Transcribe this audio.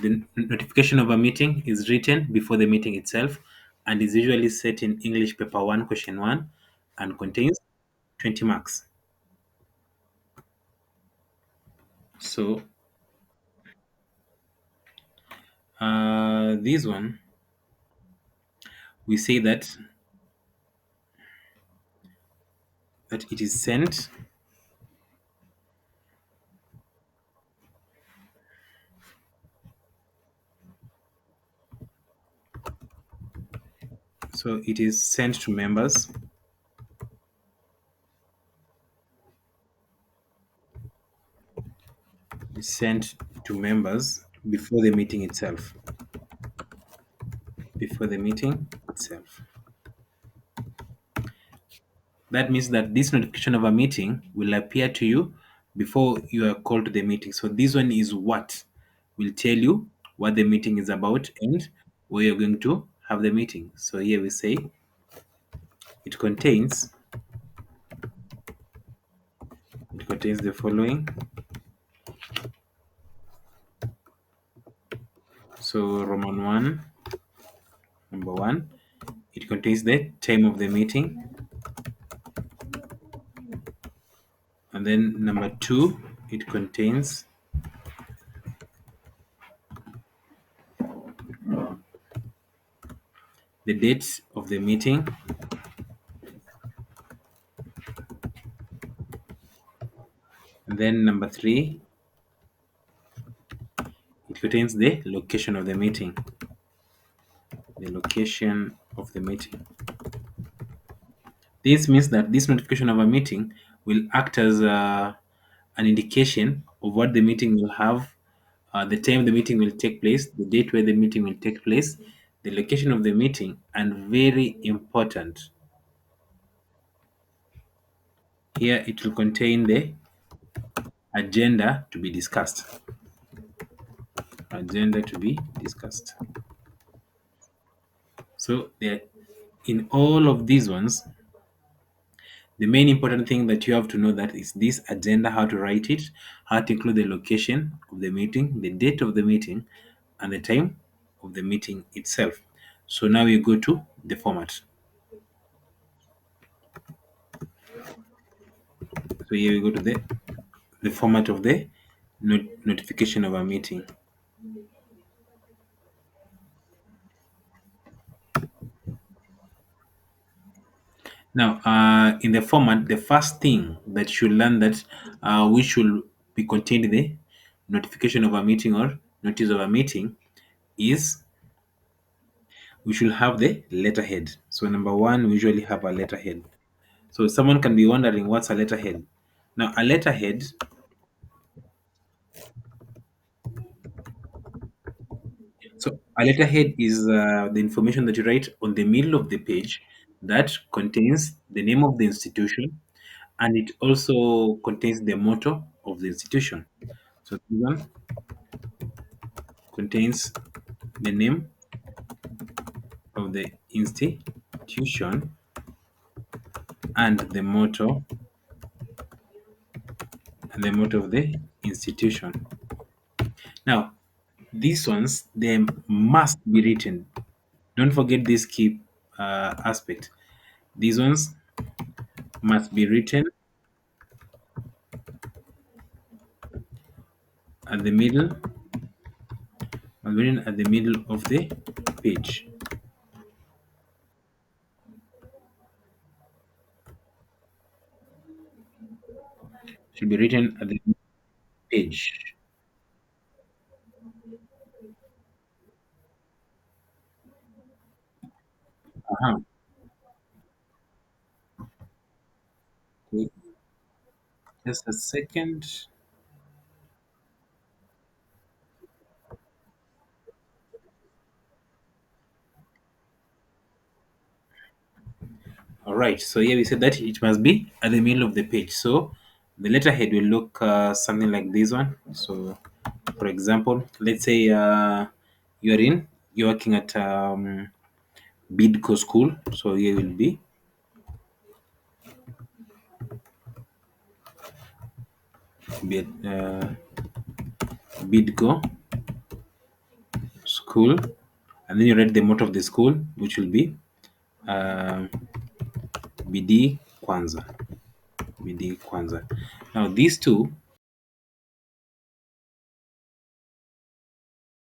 The notification of a meeting is written before the meeting itself and is usually set in English paper 1, question 1, and contains 20 marks. So, this one, we say that it is sent. So it is sent to members. It's sent to members before the meeting itself. Before the meeting itself. That means that this notification of a meeting will appear to you before you are called to the meeting. So this one is what will tell you what the meeting is about and where you're going to have the meeting. So here we say it contains the following. So Roman 1, number 1, it contains the time of the meeting. And then number 2, it contains the date of the meeting. And then number 3, it contains the location of the meeting. The location of the meeting. This means that this notification of a meeting will act as an indication of what the meeting will have, the time the meeting will take place, the date where the meeting will take place, the location of the meeting, and very important, here it will contain the agenda to be discussed. Agenda to be discussed. So in all of these ones, the main important thing that you have to know that is this agenda, how to write it, how to include the location of the meeting, the date of the meeting, and the time of the meeting itself. So now we go to the format. So here we go to the format of the notification of a meeting. Now, in the format, the first thing that you learn that we should be contained in the notification of a meeting or notice of a meeting is we should have the letterhead. So number 1, we usually have a letterhead. So someone can be wondering what's a letterhead. Now, a letterhead, so a letterhead is the information that you write on the middle of the page that contains the name of the institution, and it also contains the motto of the institution. So this one contains the name of the institution and the motto of the institution. Now, these ones they must be written. Don't forget this key aspect. These ones must be written at the middle, of the page. Should be written at the page. Uh-huh. Wait, just a second. All right. So here we said that it must be at the middle of the page. So the letterhead will look something like this one. So, for example, let's say you're working at Bidco school. So here will be at Bidco school, and then you write the motto of the school, which will be uh, Bidii Kwanza. Bidii Kwanza. Now these two